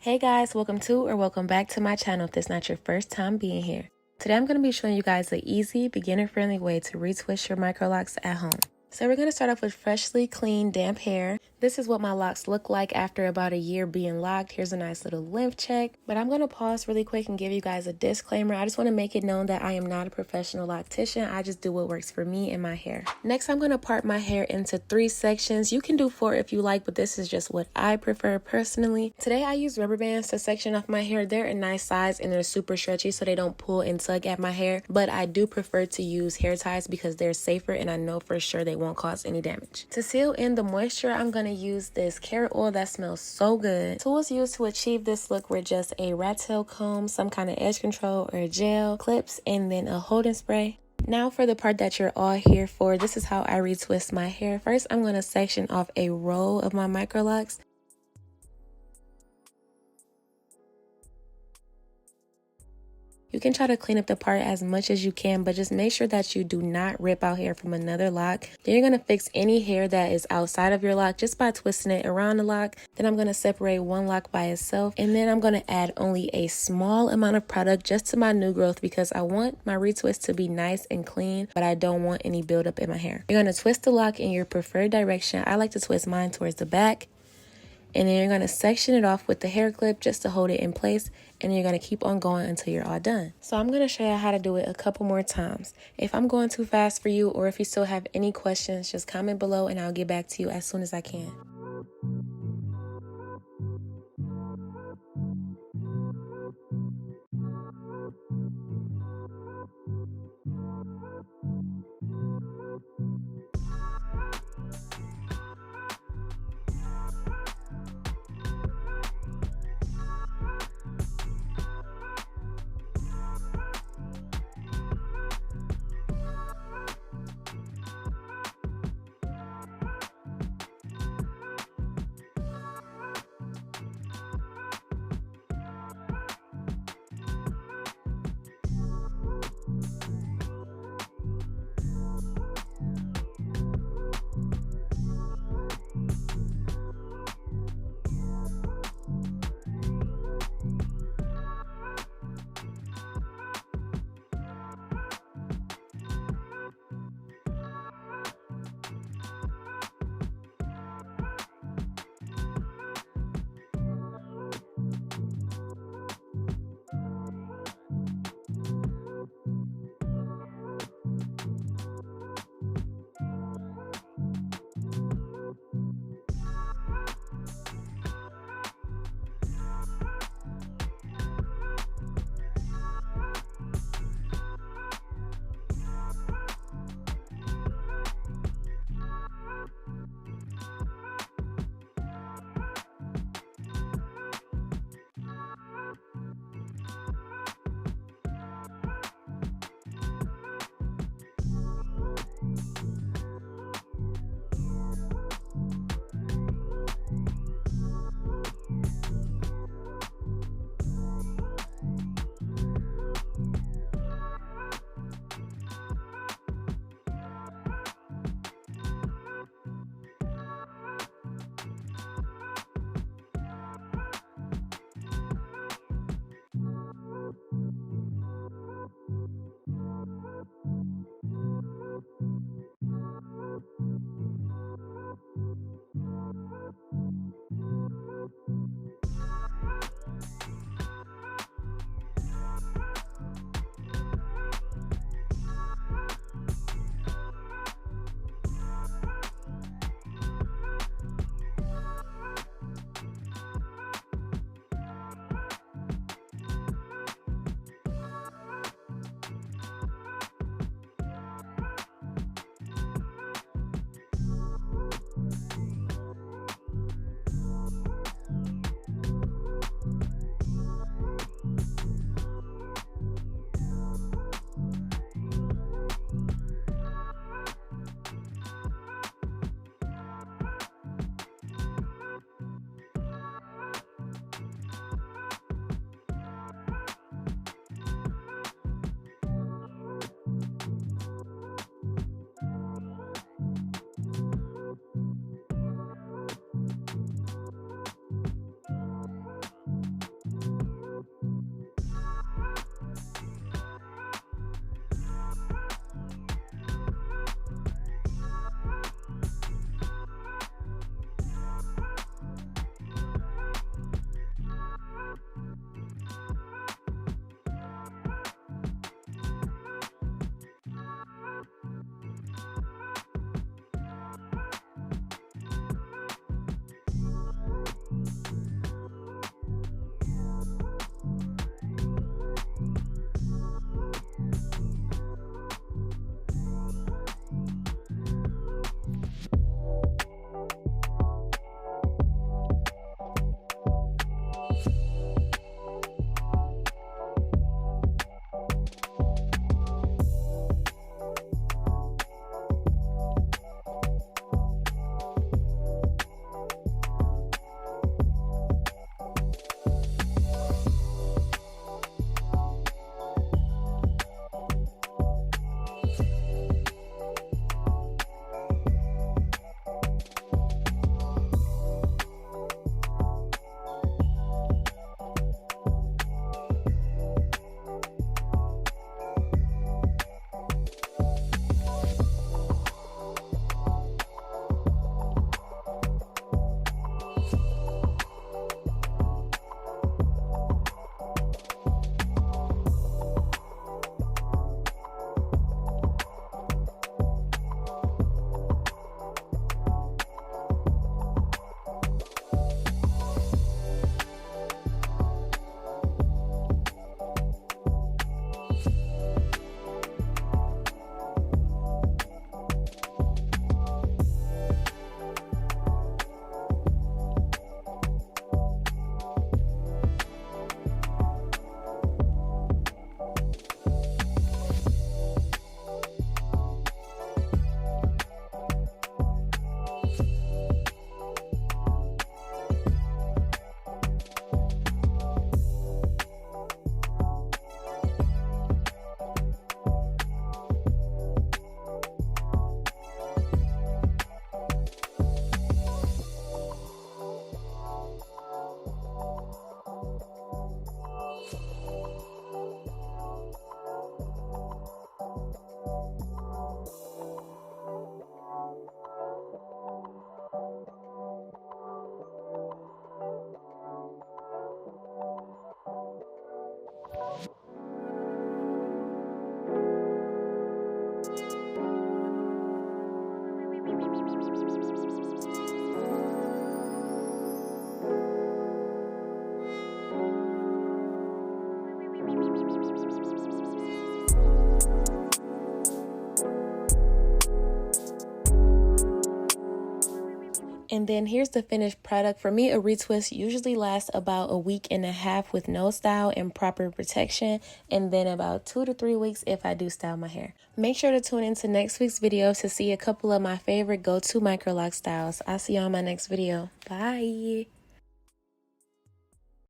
Hey guys, welcome back to my channel if this is not your first time being here. Today I'm going to be showing you guys an easy, beginner-friendly way to retwist your microlocs at home. So we're going to start off with freshly clean, damp hair. This is what my locks look like after about a year being locked. Here's a nice little length check. But I'm going to pause really quick and give you guys a disclaimer. I just want to make it known that I am not a professional loctician. I just do what works for me and my hair. Next, I'm going to part my hair into 3 sections. You can do 4 if you like, but this is just what I prefer personally. Today, I use rubber bands to section off my hair. They're a nice size and they're super stretchy so they don't pull and tug at my hair. But I do prefer to use hair ties because they're safer and I know for sure they won't cause any damage. To seal in the moisture, I'm going to use this carrot oil that smells so good. Tools used to achieve this look were just a rat tail comb, some kind of edge control or gel, clips, and then a holding spray. Now for the part that you're all here for, this is how I retwist my hair. First, I'm going to section off a row of my microlocs. You can try to clean up the part as much as you can, but just make sure that you do not rip out hair from another lock. Then you're going to fix any hair that is outside of your lock just by twisting it around the lock. Then I'm going to separate one lock by itself, and then I'm going to add only a small amount of product just to my new growth because I want my retwist to be nice and clean, but I don't want any buildup in my hair. You're going to twist the lock in your preferred direction. I like to twist mine towards the back. And then you're going to section it off with the hair clip just to hold it in place. And you're going to keep on going until you're all done. So I'm going to show you how to do it a couple more times. If I'm going too fast for you or if you still have any questions, just comment below and I'll get back to you as soon as I can. And then here's the finished product. For me, a retwist usually lasts about a week and a half with no style and proper protection, and then about 2 to 3 weeks if I do style my hair. Make sure to tune into next week's video to see a couple of my favorite go-to microlock styles. I'll see you on my next video. Bye!